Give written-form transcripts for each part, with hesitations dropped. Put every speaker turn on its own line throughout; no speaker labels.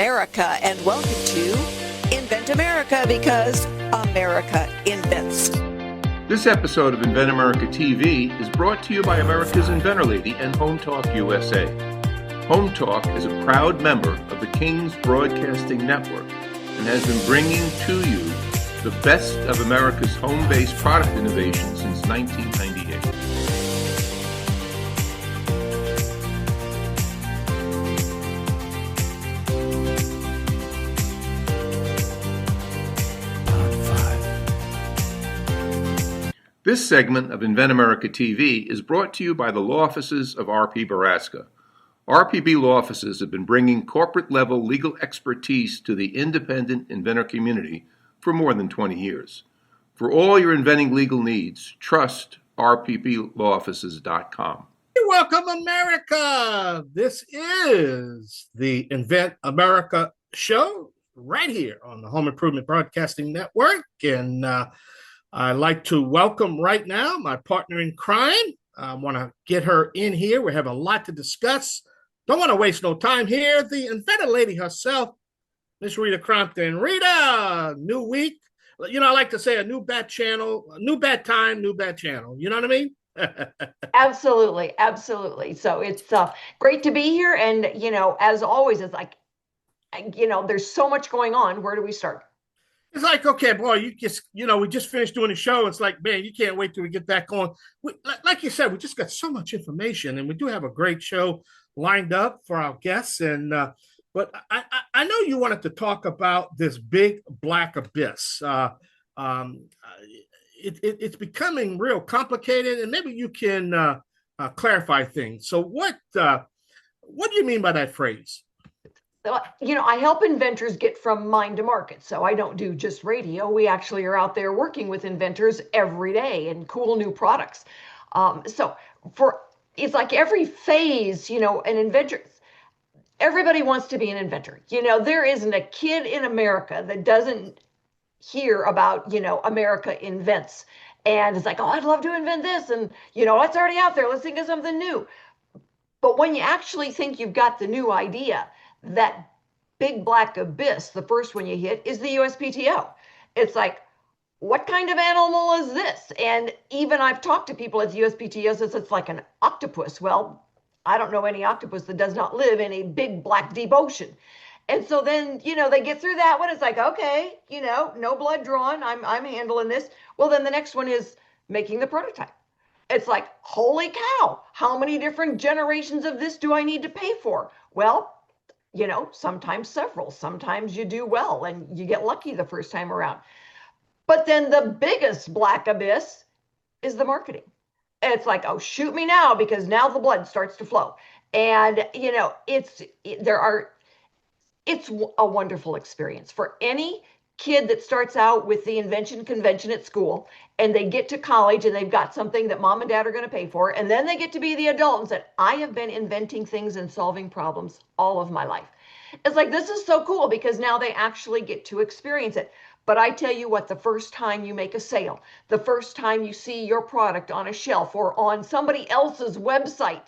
America, and welcome to Invent America, because America invents.
This episode of Invent America TV is brought to you by America's Inventor Lady and Home Talk USA. Home Talk is a proud member of the King's Broadcasting Network and has been bringing to you the best of America's home-based product innovation since 1998. This segment of Invent America TV is brought to you by the law offices of R.P. Baraska. RPB law offices have been bringing corporate-level legal expertise to the independent inventor community for more than 20 years. For all your inventing legal needs, trust rpblawoffices.com.
Welcome, America. This is the Invent America show right here on the Home Improvement Broadcasting Network. And I'd like to welcome right now my partner in crime. I want to get her in here. We have a lot to discuss. Don't want to waste no time here. The inventor lady herself, Miss Rita Crompton. Rita, new week. You know, I like to say a new bad channel, a new bad time, new bad channel. You know what I mean?
Absolutely. Absolutely. So it's great to be here. And, you know, as always, it's like, you know, there's so much going on. Where do we start?
It's like, okay, boy, we just finished doing the show. It's like, man, you can't wait till we get that going. Like you said, we just got so much information, and we do have a great show lined up for our guests. And but I know you wanted to talk about this big black abyss. It's becoming real complicated, and maybe you can clarify things. So what do you mean by that phrase?
You know, I help inventors get from mind to market. So I don't do just radio. We actually are out there working with inventors every day and cool new products. It's like every phase, you know, an inventor, everybody wants to be an inventor. You know, there isn't a kid in America that doesn't hear about, you know, America invents. And it's like, oh, I'd love to invent this. And, you know, it's already out there. Let's think of something new. But when you actually think you've got the new idea, that big black abyss, the first one you hit, is the USPTO. It's like, what kind of animal is this? And even I've talked to people at the USPTO, says it's like an octopus. Well, I don't know any octopus that does not live in a big black deep ocean. And so then, you know, they get through that one. It's like, okay, you know, no blood drawn. I'm handling this. Well, then the next one is making the prototype. It's like, holy cow, how many different generations of this do I need to pay for? Well, you know, sometimes several, sometimes you do well and you get lucky the first time around. But then the biggest black abyss is the marketing. It's like, oh, shoot me now, because now the blood starts to flow. And, you know, it's a wonderful experience for any kid that starts out with the invention convention at school, and they get to college and they've got something that mom and dad are going to pay for, and then they get to be the adult and said, I have been inventing things and solving problems all of my life. It's like, this is so cool, because now they actually get to experience it. But I tell you what, the first time you make a sale, the first time you see your product on a shelf or on somebody else's website,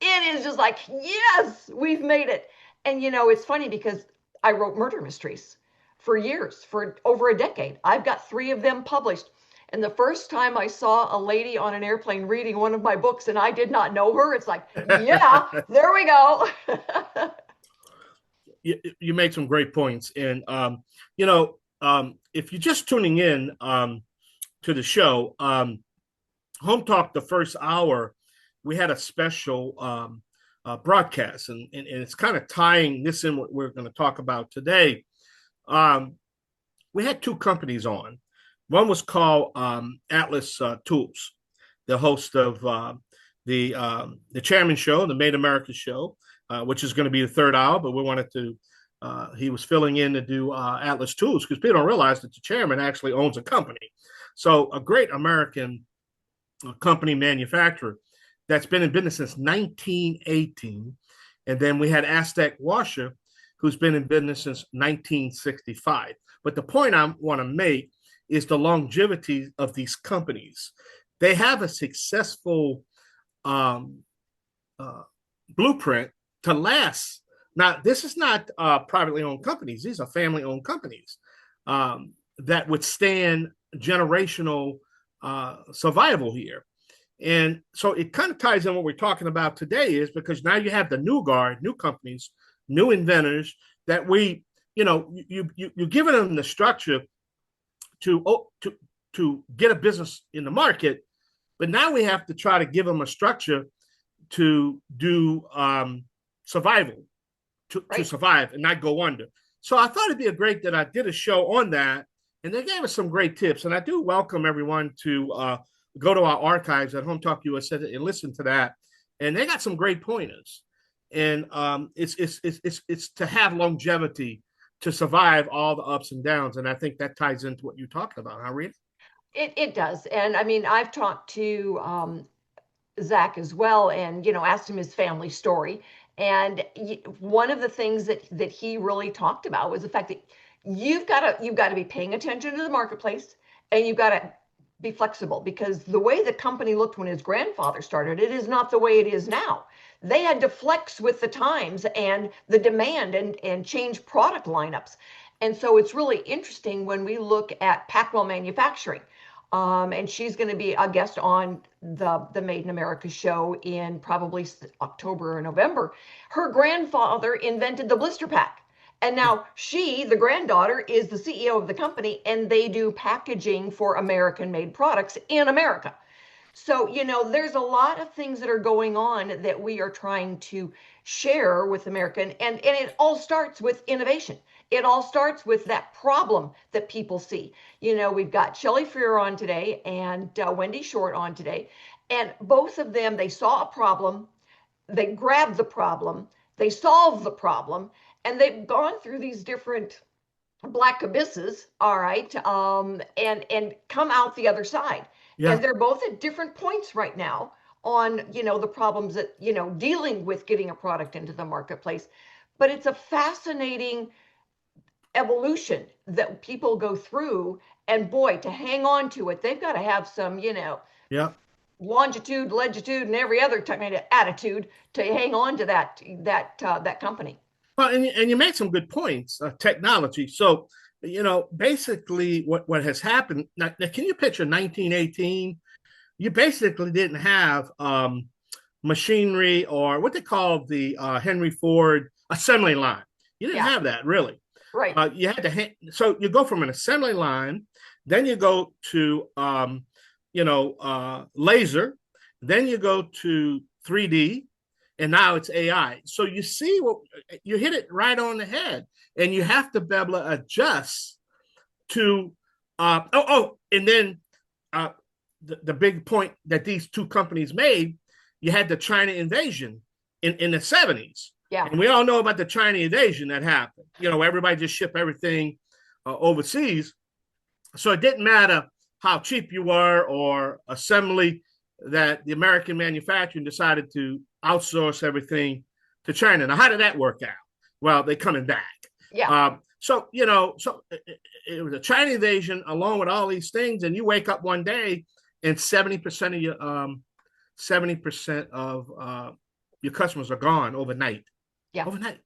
it is just like, yes, we've made it. And, you know, it's funny because I wrote murder mysteries for years, for over a decade. I've got 3 of them published. And the first time I saw a lady on an airplane reading one of my books and I did not know her, it's like, yeah, there we go.
You made some great points. And, you know, if you're just tuning in to the show, Home Talk, the first hour, we had a special broadcast. And it's kind of tying this in what we're going to talk about today. We had 2 companies on. One was called Atlas Tools, the host of the Chairman Show, the Made America Show, which is going to be the 3rd hour. But we wanted to, he was filling in to do Atlas Tools, because people don't realize that the chairman actually owns a company. So a great American company manufacturer that's been in business since 1918. And then we had Aztec Washer, who's been in business since 1965. But the point I want to make is the longevity of these companies. They have a successful blueprint to last Now, this is not privately owned companies. These are family owned companies that withstand generational survival here. And so it kind of ties in what we're talking about today, is because now you have the new guard, new companies, new inventors that you're giving them the structure to get a business in the market, but now we have to try to give them a structure to do survival, to survive and not go under. So I thought it'd be great that I did a show on that, and they gave us some great tips. And I do welcome everyone to go to our archives at Home Talk USA and listen to that. And they got some great pointers. And it's to have longevity, to survive all the ups and downs. And I think that ties into what you talked about, huh, Rita?
It does. And I mean, I've talked to Zach as well, and asked him his family story. And one of the things that he really talked about was the fact that you've got to be paying attention to the marketplace, and you've got to be flexible, because the way the company looked when his grandfather started, it is not the way it is now. They had to flex with the times and the demand and change product lineups. And so it's really interesting when we look at Packwell Manufacturing. And she's going to be a guest on the Made in America show in probably October or November. Her grandfather invented the blister pack. And now she, the granddaughter, is the CEO of the company, and they do packaging for American-made products in America. So, there's a lot of things that are going on that we are trying to share with America. And it all starts with innovation. It all starts with that problem that people see. We've got Chelle Fuhrer on today and Wendi Short on today. And both of them, they saw a problem, they grabbed the problem, they solved the problem, and they've gone through these different black abysses, all right, and come out the other side. Yeah. And they're both at different points right now on, the problems that, dealing with getting a product into the marketplace. But it's a fascinating evolution that people go through. And boy, to hang on to it, they've got to have some, longitude, latitude, and every other type of attitude to hang on to that company.
Well, and you made some good points, technology. So, basically what has happened, now, can you picture 1918? You basically didn't have machinery, or what they call the Henry Ford assembly line. You didn't have that, really.
Right.
You had to, so you go from an assembly line, then you go to, laser, then you go to 3D, and now it's AI. So you see you hit it right on the head, and you have to be able to adjust to, and then the big point that these two companies made, you had the China invasion in the 70s.
Yeah.
And we all know about the China invasion that happened. Everybody just shipped everything overseas. So it didn't matter how cheap you were or assembly, that the American manufacturing decided to outsource everything to China. Now, how did that work out? Well, they're coming back.
Yeah.
So it was a China invasion along with all these things, and you wake up one day and 70% of your customers are gone overnight.
Yeah.
Overnight.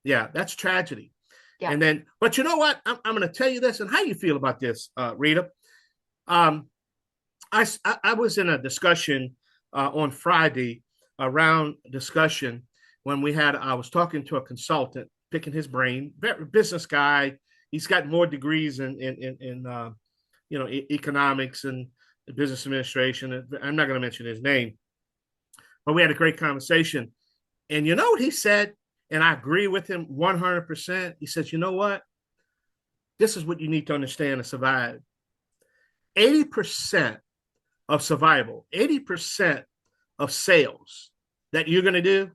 Yeah, that's tragedy.
Yeah.
And then, but you know what? I'm going to tell you this, and how you feel about this, Rita. I was in a discussion on Friday, around discussion when I was talking to a consultant, picking his brain, business guy. He's got more degrees in economics and business administration. I'm not going to mention his name, but we had a great conversation. And you know what he said? And I agree with him 100%. He says, you know what? This is what you need to understand to survive. 80% of survival, 80% of sales that you're going to do,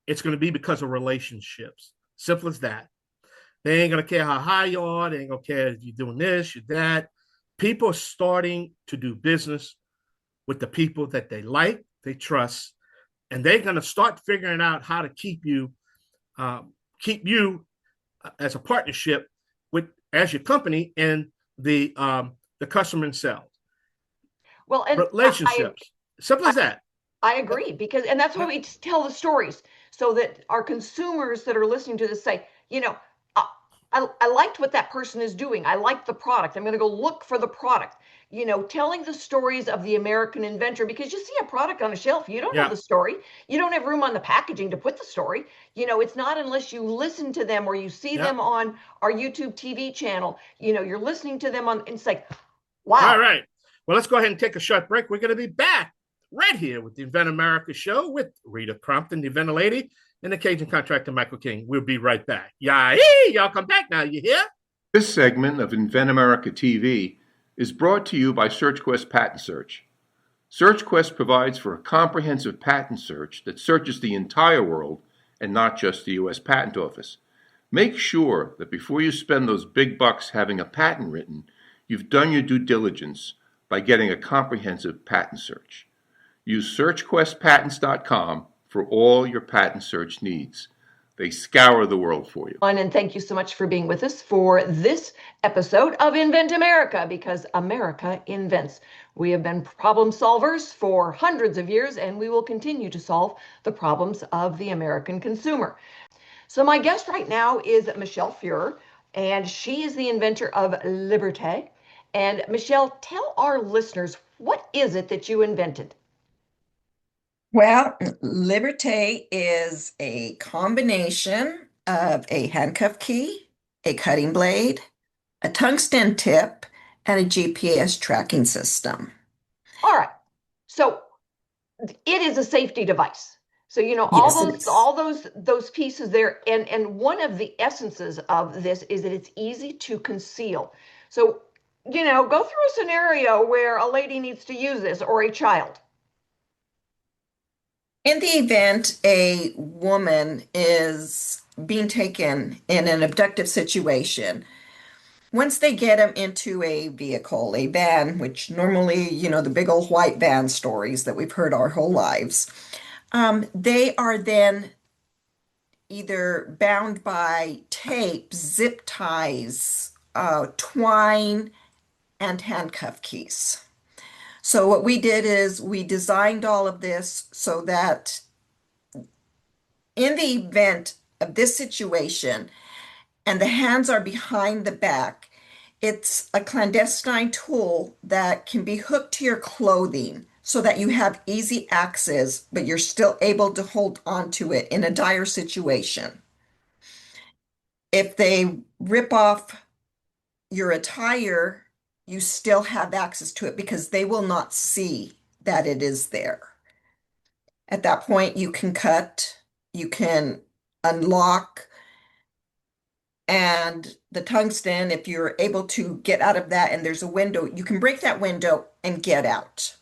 it's going to be because of relationships. Simple as that. They ain't going to care how high you are. They ain't going to care if you're doing this, you're that. People are starting to do business with the people that they like, they trust, and they're going to start figuring out how to keep you as a partnership as your company and the customer themselves.
Well, and
relationships. Simple as that.
I agree, and that's why we tell the stories. so that our consumers that are listening to this say, I liked what that person is doing. I like the product. I'm going to go look for the product. Telling the stories of the American inventor, because you see a product on a shelf, you don't know
Yeah.
the story. You don't have room on the packaging to put the story. It's not unless you listen to them or you see
Yeah.
them on our YouTube TV channel. You're listening to them on, it's like,
All
wow.
right. Well, let's go ahead and take a short break. We're going to be back right here with the Invent America show with Rita Crompton, the Inventor Lady, and the Cajun contractor, Michael King. We'll be right back. Y'all come back now. You hear?
This segment of Invent America TV is brought to you by SearchQuest Patent Search. SearchQuest provides for a comprehensive patent search that searches the entire world and not just the U.S. Patent Office. Make sure that before you spend those big bucks having a patent written, you've done your due diligence by getting a comprehensive patent search. Use SearchQuestPatents.com for all your patent search needs. They scour the world for you.
And thank you so much for being with us for this episode of Invent America, because America invents. We have been problem solvers for hundreds of years, and we will continue to solve the problems of the American consumer. So my guest right now is Chelle Fuhrer, and she is the inventor of Liberté. And Chelle, tell our listeners, what is it that you invented?
Well, Liberté is a combination of a handcuff key, a cutting blade, a tungsten tip, and a GPS tracking system.
All right. So it is a safety device. So
Yes,
all those pieces there, and one of the essences of this is that it's easy to conceal. So go through a scenario where a lady needs to use this, or a child.
in the event a woman is being taken in an abductive situation, once they get them into a vehicle, a van, which normally, the big old white van stories that we've heard our whole lives, they are then either bound by tape, zip ties, twine, and handcuff keys. So what we did is we designed all of this so that in the event of this situation and the hands are behind the back, it's a clandestine tool that can be hooked to your clothing so that you have easy access, but you're still able to hold on to it in a dire situation. If they rip off your attire, you still have access to it because they will not see that it is there. At that point, you can cut, you can unlock, and the tungsten, if you're able to get out of that and there's a window, you can break that window and get out.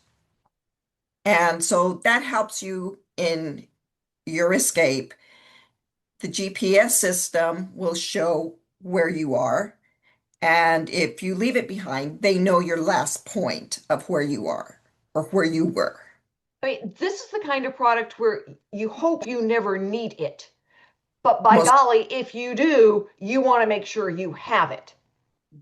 And so that helps you in your escape. The GPS system will show where you are. And if you leave it behind, they know your last point of where you are or where you were.
I mean, this is the kind of product where you hope you never need it. But by
Most-
golly, if you do, you want to make sure you have it.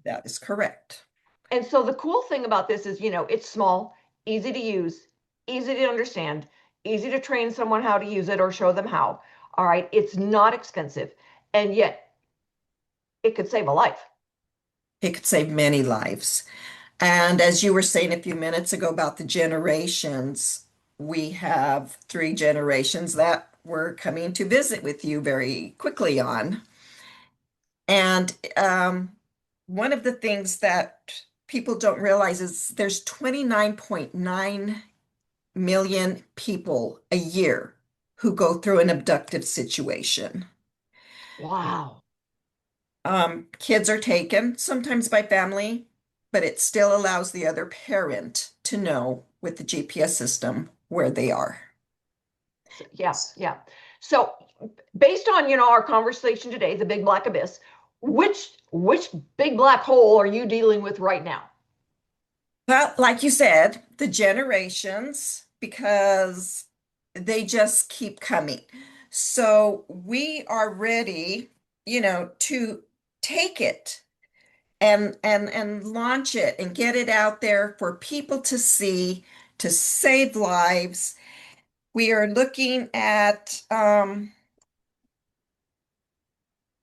That is correct.
And so the cool thing about this is, it's small, easy to use, easy to understand, easy to train someone how to use it or show them how. All right. It's not expensive. And yet it could save a life.
It could save many lives. And as you were saying a few minutes ago about the generations, we have 3 generations that we're coming to visit with you very quickly on. And one of the things that people don't realize is there's 29.9 million people a year who go through an abductive situation.
Wow.
Kids are taken, sometimes by family, but it still allows the other parent to know with the GPS system where they are.
Yeah, yeah. So based on, our conversation today, the big black abyss, which big black hole are you dealing with right now?
Well, like you said, the generations, because they just keep coming. So we are ready, to take it and launch it and get it out there for people to see, to save lives. We are looking at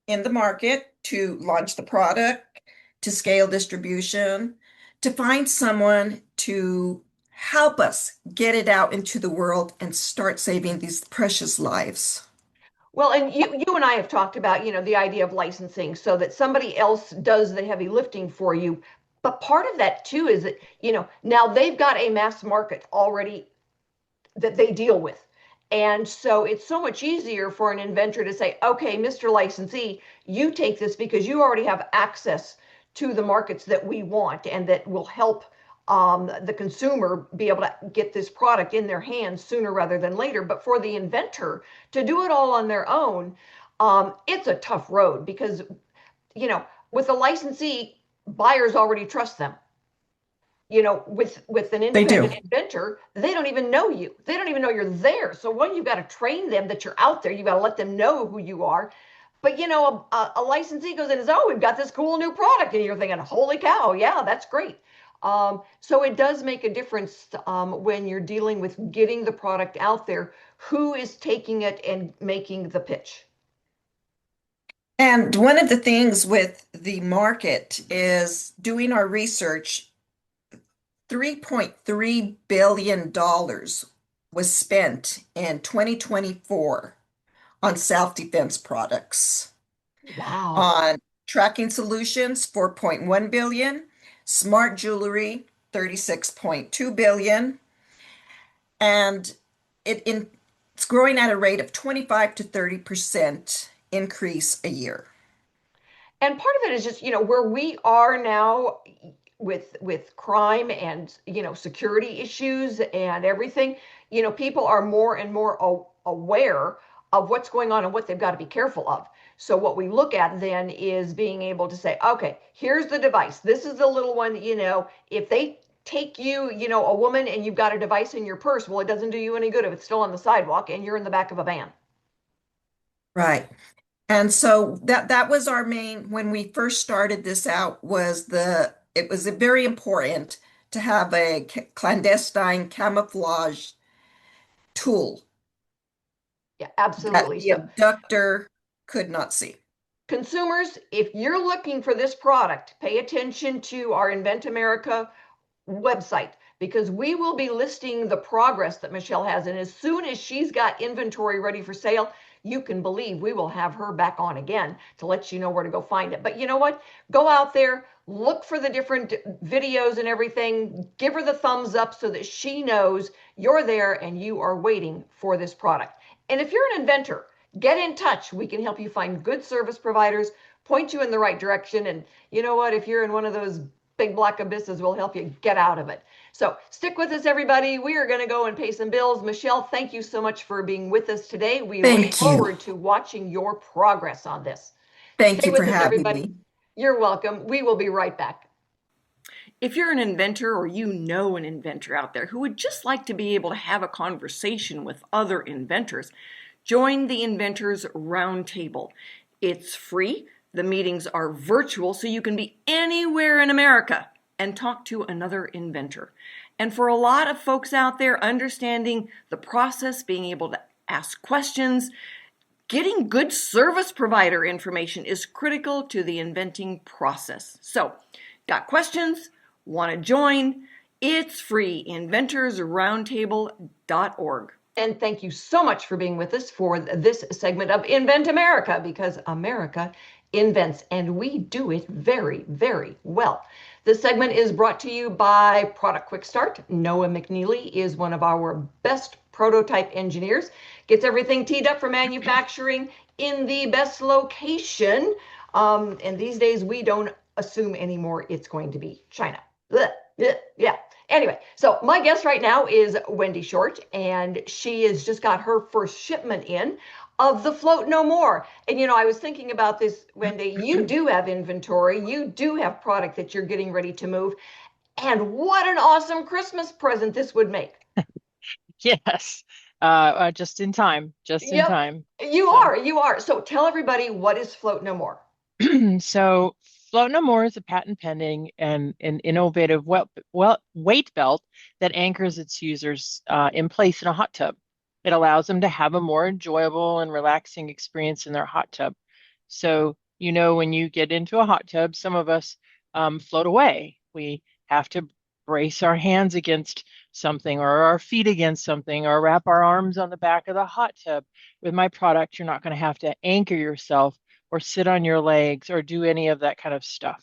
in the market, to launch the product, to scale distribution, to find someone to help us get it out into the world and start saving these precious lives.
Well, and you and I have talked about, the idea of licensing so that somebody else does the heavy lifting for you. But part of that too is that, now they've got a mass market already that they deal with. And so it's so much easier for an inventor to say, okay, Mr. Licensee, you take this because you already have access to the markets that we want and that will help the consumer be able to get this product in their hands sooner rather than later. But for the inventor to do it all on their own, it's a tough road because, with a licensee, buyers already trust them. With an
They do.
independent inventor, they don't even know you. They don't even know you're there. So one, you've got to train them that you're out there. You've got to let them know who you are. But a licensee goes in and says, "Oh, we've got this cool new product," and you're thinking, "Holy cow, yeah, that's great." So it does make a difference when you're dealing with getting the product out there. Who is taking it and making the pitch?
And one of the things with the market is doing our research. $3.3 billion was spent in 2024 on self-defense products.
Wow.
On tracking solutions, 4.1 billion, smart jewelry, 36.2 billion, and it's growing at a rate of 25 to 30% increase a year.
And part of it is just, where we are now with crime and, security issues and everything, people are more and more aware of what's going on and what they've got to be careful of. So what we look at then is being able to say, okay, here's the device. This is the little one, if they take you, a woman, and you've got a device in your purse, well, it doesn't do you any good if it's still on the sidewalk and you're in the back of a van.
Right. And so that was our main, when we first started this out, it was very important to have a clandestine camouflage tool
Yeah,
that
absolutely.
the abductor could not see.
Consumers, if you're looking for this product, pay attention to our Invent America website because we will be listing the progress that Michelle has. And as soon as she's got inventory ready for sale, you can believe we will have her back on again to let you know where to go find it. But you know what? Go out there, look for the different videos and everything, give her the thumbs up so that she knows you're there and you are waiting for this product. And if you're an inventor, get in touch. We can help you find good service providers, point you in the right direction. And you know what? If you're in one of those big black abysses, we'll help you get out of it. So stick with us, everybody. We are going to go and pay some bills. Michelle, thank you so much for being with us today. We look forward to watching your progress on this.
Thank
Stay
you for
with us,
having
everybody.
me.
You're welcome. We will be right back.
If you're an inventor or you know an inventor out there who would just like to be able to have a conversation with other inventors, join the Inventors Roundtable. It's free. The meetings are virtual, so you can be anywhere in America and talk to another inventor. And for a lot of folks out there, understanding the process, being able to ask questions, getting good service provider information is critical to the inventing process. So, got questions? Want to join? It's free. inventorsroundtable.org.
And thank you so much for being with us for this segment of Invent America, because America invents and we do it very, very well. This segment is brought to you by Product Quick Start. Noah McNeely is one of our best prototype engineers, gets everything teed up for manufacturing in the best location. And these days we don't assume anymore it's going to be China. Yeah. Anyway, so my guest right now is Wendi Short, and she has just got her first shipment in of the Float No More. And I was thinking about this, Wendi. You do have inventory, you do have product that you're getting ready to move, and what an awesome Christmas present this would make.
Yes, just in time, in time.
You are. So tell everybody, what is Float No More?
So Float No More is a patent pending and an innovative weight belt that anchors its users in place in a hot tub. It allows them to have a more enjoyable and relaxing experience in their hot tub. So, when you get into a hot tub, some of us float away. We have to brace our hands against something or our feet against something or wrap our arms on the back of the hot tub. With my product, you're not going to have to anchor yourself or sit on your legs or do any of that kind of stuff.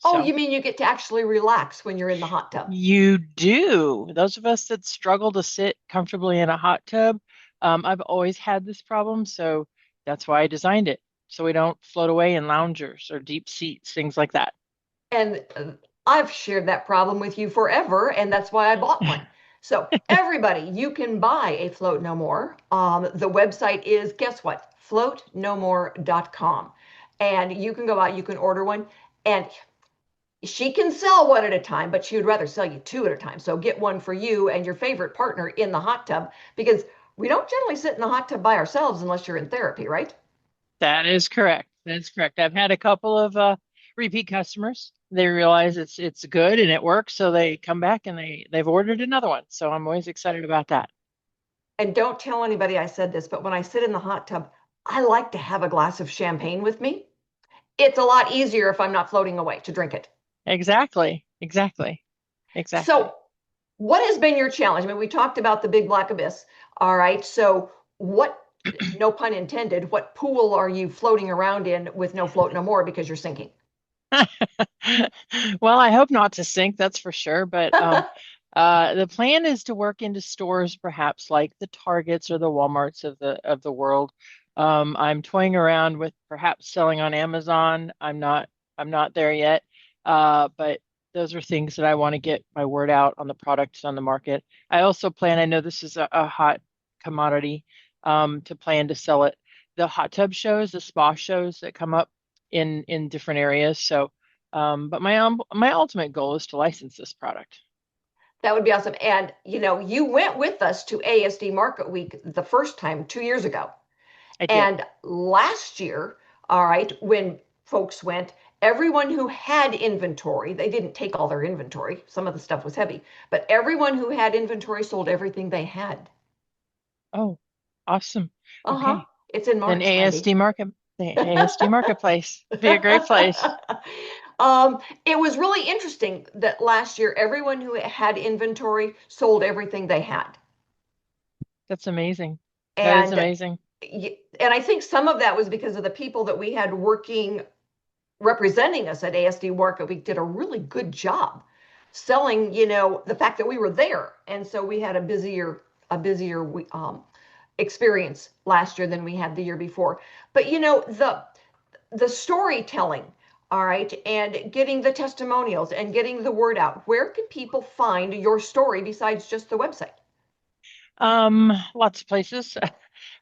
Oh,
So
you mean you get to actually relax when you're in the hot tub?
you do. Those of us that struggle to sit comfortably in a hot tub, I've always had this problem, so that's why I designed it. So we don't float away in loungers or deep seats, things like that.
And I've shared that problem with you forever, and that's why I bought one. So everybody, you can buy a Float No More. The website is, guess what? floatnomore.com. And you can go out, you can order one, and she can sell one at a time, but she would rather sell you two at a time. So get one for you and your favorite partner in the hot tub, because we don't generally sit in the hot tub by ourselves unless you're in therapy, right?
That is correct. That's correct. I've had a couple of repeat customers. They realize it's good and it works, so they come back and they've ordered another one. So I'm always excited about that.
And don't tell anybody I said this, but when I sit in the hot tub, I like to have a glass of champagne with me. It's a lot easier if I'm not floating away to drink it.
Exactly. Exactly. Exactly.
So, what has been your challenge? I mean, we talked about the big black abyss. All right. So, what, no pun intended, what pool are you floating around in with no float no more because you're sinking?
Well, I hope not to sink, that's for sure. But the plan is to work into stores, perhaps like the Targets or the Walmarts of the world. I'm toying around with perhaps selling on Amazon. I'm not there yet. But those are things that I want to get my word out on the products on the market. I also plan, I know this is a hot commodity, to plan to sell it. The hot tub shows, the spa shows that come up in different areas. So, but my ultimate goal is to license this product.
That would be awesome. And you went with us to ASD Market Week the first time 2 years ago.
I did.
And last year, all right, when folks went, everyone who had inventory, they didn't take all their inventory. Some of the stuff was heavy, but everyone who had inventory sold everything they had.
Oh, awesome.
Uh-huh.
Okay.
It's in
Then
March, Wendi.
ASD Marketplace be a great place.
It was really interesting that last year, everyone who had inventory sold everything they had.
That's amazing. That is
And
amazing.
and I think some of that was because of the people that we had working representing us at ASD Market Week did a really good job selling, the fact that we were there. And so we had a busier experience last year than we had the year before. But the storytelling, all right, and getting the testimonials and getting the word out. Where can people find your story besides just the website?
Lots of places.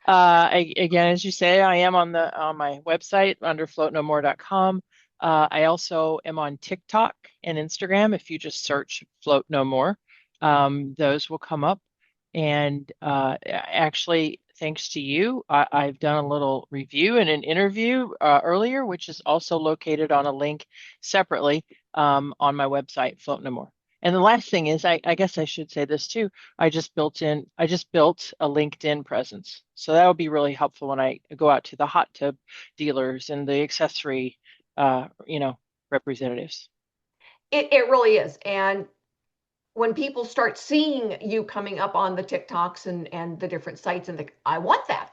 Again, as you say, I am on my website under floatnomore.com. I also am on TikTok and Instagram. If you just search Float No More, those will come up. And actually, thanks to you, I've done a little review and an interview earlier, which is also located on a link separately on my website, Float No More. And the last thing is, I guess I should say this too. I just built a LinkedIn presence. So that would be really helpful when I go out to the hot tub dealers and the accessory, representatives.
It really is. And when people start seeing you coming up on the TikToks and the different sites, and I want that.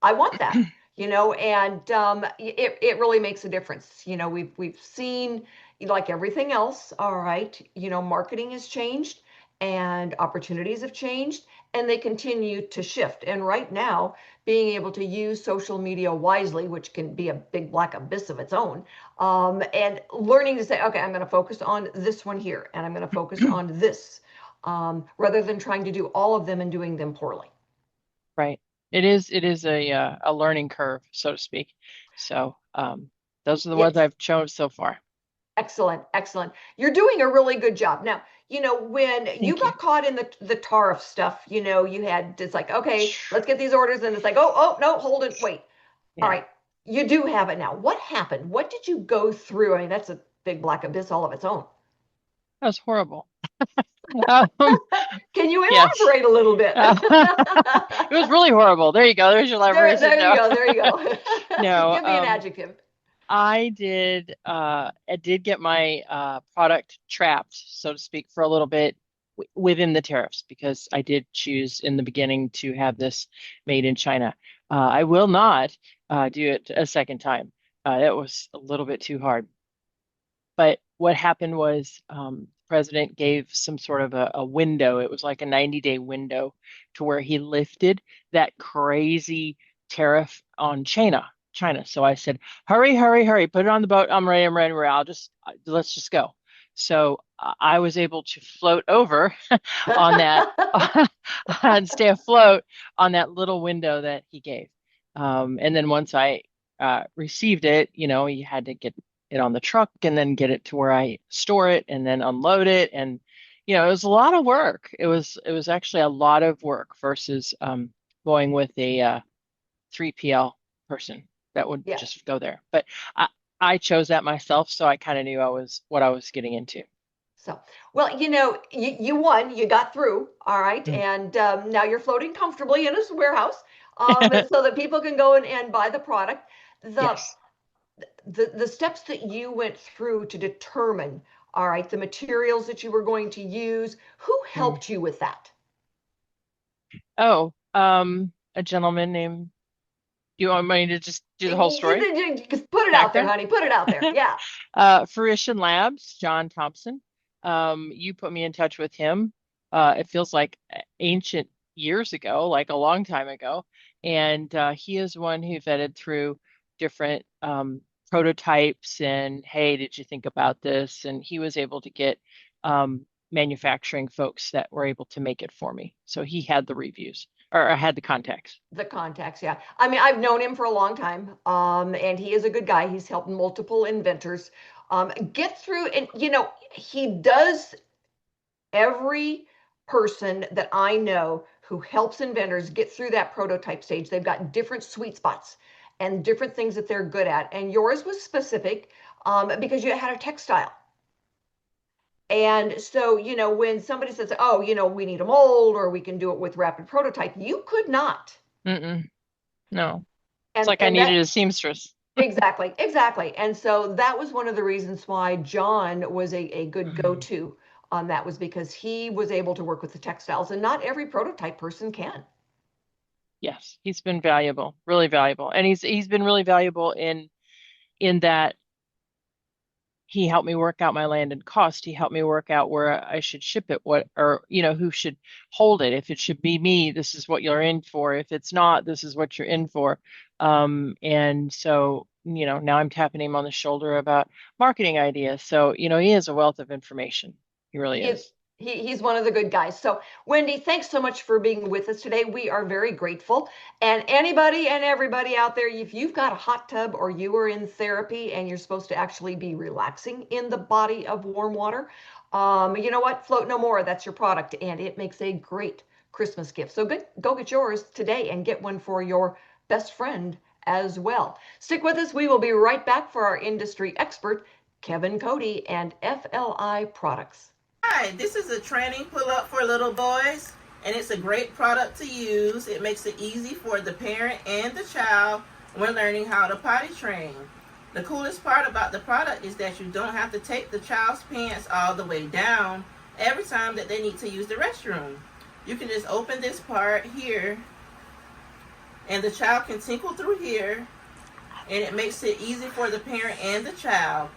I want that. And it really makes a difference. We've seen, like everything else, all right, marketing has changed and opportunities have changed and they continue to shift. And right now, being able to use social media wisely, which can be a big black abyss of its own, and learning to say, okay, I'm going to focus on this one here and I'm going to focus on this, rather than trying to do all of them and doing them poorly.
Right. It is a learning curve, so to speak. So those are the ones
Yes.
I've chosen so far.
Excellent, excellent. You're doing a really good job. Now, when you
Thank you.
got caught in the tariff stuff, you had, it's like, okay, let's get these orders, and it's like, oh, no, hold it, wait. All
Yeah,
right, you do have it now. What happened? What did you go through? I mean, that's a big black abyss all of its own.
that was horrible. Um,
Can you
yes.
elaborate a little bit?
It was really horrible. There you go. There's your elaboration.
There you
No,
go. There you go.
no.
Give me an adjective.
I did get my product trapped, so to speak, for a little bit within the tariffs because I did choose in the beginning to have this made in China. I will not do it a second time. It was a little bit too hard. But what happened was the president gave some sort of a window. It was like a 90-day window to where he lifted that crazy tariff on China. So I said, hurry, hurry, hurry, put it on the boat. I'm ready. Let's just go. So I was able to float over on that and stay afloat on that little window that he gave. And then once I received it, you had to get it on the truck and then get it to where I store it and then unload it. And, it was a lot of work. It was actually a lot of work versus going with a 3PL person that would
Yeah.
just go there. But I chose that myself, so I kind of knew what I was getting into.
So, well, you won, you got through, all right,
Mm.
and now you're floating comfortably in a warehouse, so that people can go and buy the product. The,
Yes.
the steps that you went through to determine, all right, the materials that you were going to use, who
Mm.
helped you with that?
Oh, a gentleman named, you want me to just do the whole story?
Just put it out there,
Background?
honey. Put it out there. Yeah.
Fruition Labs, John Thompson. You put me in touch with him. It feels like ancient years ago, like a long time ago. And he is one who vetted through different prototypes and, hey, did you think about this? And he was able to get manufacturing folks that were able to make it for me. So he had the reviews or had the contacts.
The contacts, yeah. I mean, I've known him for a long time, and he is a good guy. He's helped multiple inventors get through, and he does. Every person that I know who helps inventors get through that prototype stage, they've got different sweet spots and different things that they're good at. And yours was specific because you had a textile. And so, when somebody says, oh, we need a mold or we can do it with rapid prototype, you could not.
Mm-mm. No. It's
And,
like I
and that,
needed a seamstress.
exactly, exactly. And so that was one of the reasons why John was a good go-to on that, was because he was able to work with the textiles, and not every prototype person can.
Yes, he's been valuable, really valuable. And he's been really valuable in that he helped me work out my landed cost. He helped me work out where I should ship it, who should hold it. If it should be me, this is what you're in for. If it's not, this is what you're in for. And so, now I'm tapping him on the shoulder about marketing ideas. So, he is a wealth of information. He really is.
He's one of the good guys. So, Wendi, thanks so much for being with us today. We are very grateful. And anybody and everybody out there, if you've got a hot tub or you are in therapy and you're supposed to actually be relaxing in the body of warm water, you know what? Float No More, that's your product, and it makes a great Christmas gift. So go get yours today and get one for your best friend as well. Stick with us. We will be right back for our industry expert, Kevin Cody, and FLI Products.
Hi, this is a training pull-up for little boys, and it's a great product to use. It makes it easy for the parent and the child when learning how to potty train. The coolest part about the product is that you don't have to take the child's pants all the way down every time that they need to use the restroom. You can just open this part here, and the child can tinkle through here, and it makes it easy for the parent and the child.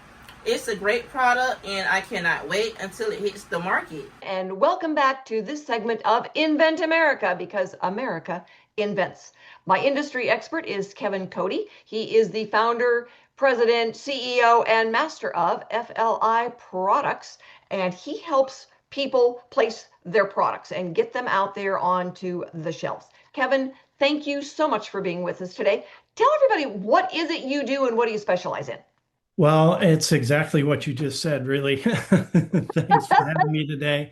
It's a great product, and I cannot wait until it hits the market.
And welcome back to this segment of Invent America, because America invents. My industry expert is Kevin Cody. He is the founder, president, CEO, and master of FLI Products, and he helps people place their products and get them out there onto the shelves. Kevin, thank you so much for being with us today. Tell everybody, what is it you do and what do you specialize in?
Well, it's exactly what you just said, really. Thanks for having me today.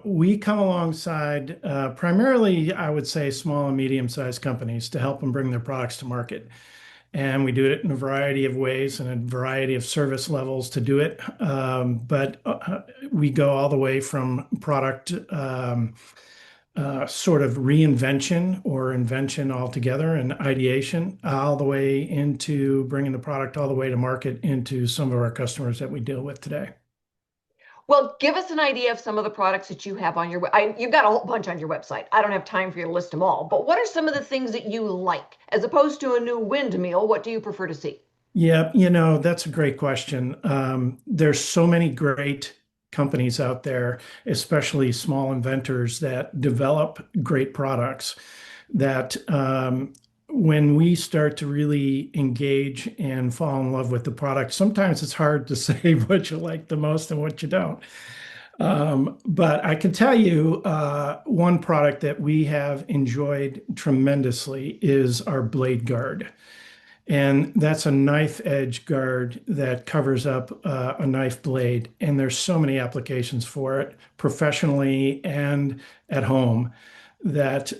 We come alongside primarily, I would say, small and medium-sized companies to help them bring their products to market. And we do it in a variety of ways and a variety of service levels to do it. But we go all the way from product sort of reinvention or invention altogether and ideation, all the way into bringing the product all the way to market into some of our customers that we deal with today.
Well, give us an idea of some of the products that you have on your you've got a whole bunch on your website. I don't have time for you to list them all, but what are some of the things that you like? As opposed to a new windmill, what do you prefer to see?
Yeah, that's a great question. There's so many great companies out there, especially small inventors that develop great products that when we start to really engage and fall in love with the product, sometimes it's hard to say what you like the most and what you don't. But I can tell you one product that we have enjoyed tremendously is our blade guard. And that's a knife edge guard that covers up a knife blade. And there's so many applications for it professionally and at home that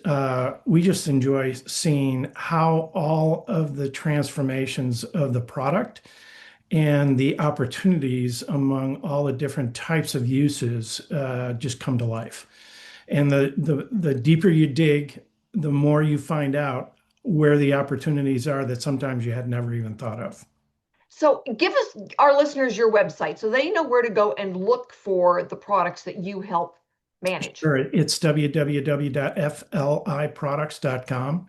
we just enjoy seeing how all of the transformations of the product and the opportunities among all the different types of uses just come to life. And the deeper you dig, the more you find out where the opportunities are that sometimes you had never even thought of.
So give us, our listeners, your website so they know where to go and look for the products that you help manage.
Sure. It's www.fliproducts.com.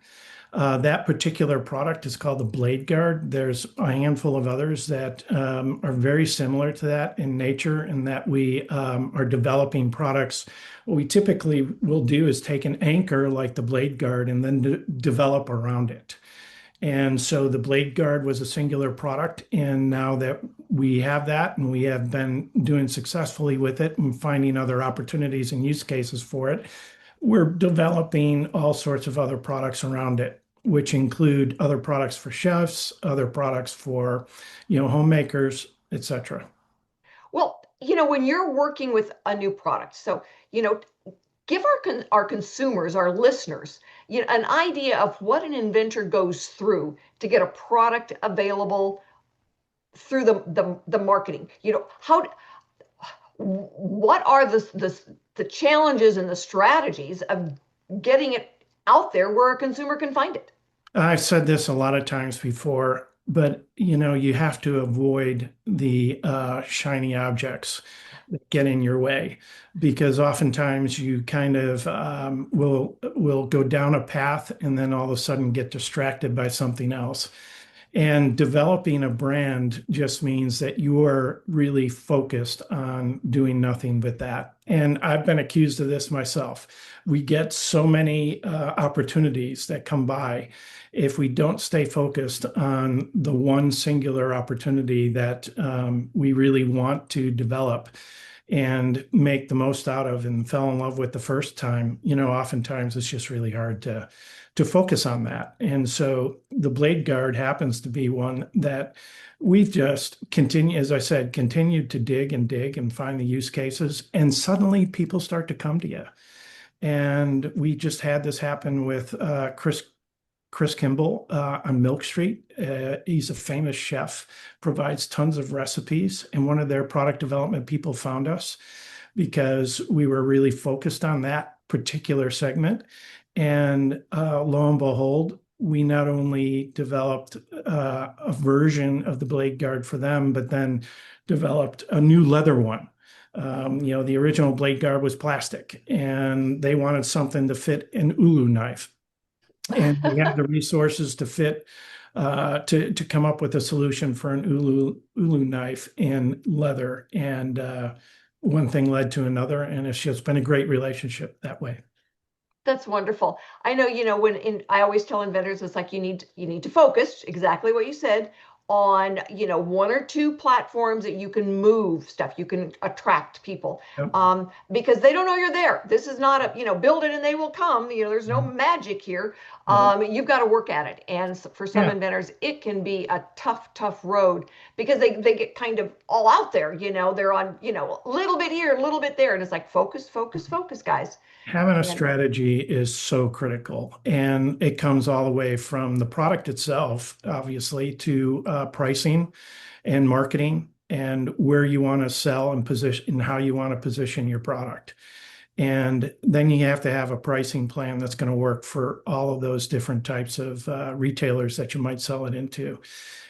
That particular product is called the Blade Guard. There's a handful of others that are very similar to that in nature, in that we are developing products. What we typically will do is take an anchor like the Blade Guard and then develop around it. And so the Blade Guard was a singular product. And now that we have that and we have been doing successfully with it and finding other opportunities and use cases for it, we're developing all sorts of other products around it, which include other products for chefs, other products for, homemakers, etc.
Well, when you're working with a new product, so, give our consumers, our listeners, an idea of what an inventor goes through to get a product available through the marketing. What are the challenges and the strategies of getting it out there where a consumer can find it?
I've said this a lot of times before, but you have to avoid the shiny objects that get in your way, because oftentimes you kind of will go down a path and then all of a sudden get distracted by something else. And developing a brand just means that you are really focused on doing nothing but that. And I've been accused of this myself. We get so many opportunities that come by. If we don't stay focused on the one singular opportunity that we really want to develop and make the most out of and fell in love with the first time, oftentimes it's just really hard to focus on that. And so the Blade Guard happens to be one that we've just continued to dig and find the use cases, and suddenly people start to come to you. And we just had this happen with Chris Kimball on Milk Street. He's a famous chef, provides tons of recipes, and one of their product development people found us because we were really focused on that particular segment. And lo and behold, we not only developed a version of the Blade Guard for them, but then developed a new leather one. The original Blade Guard was plastic, and they wanted something to fit an ulu knife. And we had the resources to fit to come up with a solution for an ulu knife in leather. And one thing led to another, and it's just been a great relationship that way.
That's wonderful. I know, I always tell inventors, it's like you need to focus, exactly what you said, on, you know, one or two platforms that you can move stuff, you can attract people,
Yep.
because they don't know you're there. This is not a, you know, build it and they will come. You know, there's no magic here. You've got to work at it. And for some
Yeah.
inventors, it can be a tough road because they get kind of all out there, you know, they're on, you know, a little bit here, a little bit there. And it's like, focus, guys.
Having a
And
strategy is so critical, and it comes all the way from the product itself, obviously, to pricing and marketing and where you want to sell and position and how you want to position your product. And then you have to have a pricing plan that's going to work for all of those different types of retailers that you might sell it into.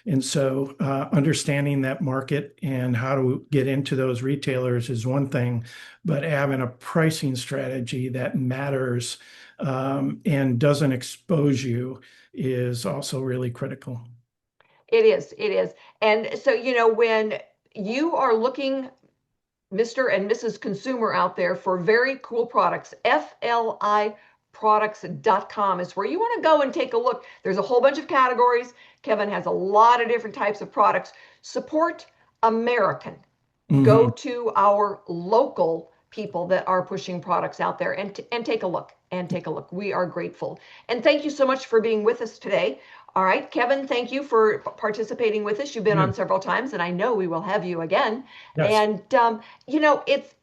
And so understanding that market and how to get into those retailers is one thing, but having a pricing strategy that matters and doesn't expose you is also really critical.
it is. And so, you know, when you are looking, Mr. and Mrs. Consumer out there, for very cool products, FLIproducts.com is where you want to go and take a look. There's a whole bunch of categories. Kevin has a lot of different types of products. Support American. Go to our local people that are pushing products out there and take a look We are grateful. And thank you so much for being with us today. All right, Kevin, thank you for participating with us. You've been on several times, and I know we will have you again.
Yes.
And, you know, it's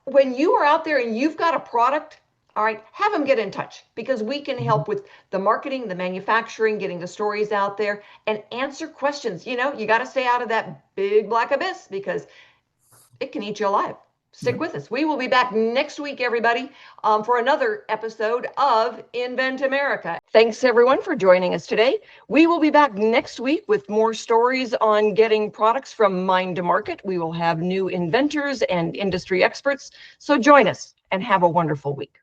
when you are out there and you've got a product, all right, have them get in touch, because we can help with the marketing, the manufacturing, getting the stories out there, and answer questions. You know, you got to stay out of that big black abyss because it can eat you alive. Stick with us. We will be back next week, everybody, for another episode of Invent America. Thanks, everyone, for joining us today. We will be back next week with more stories on getting products from mind to market. We will have new inventors and industry experts. So join us and have a wonderful week.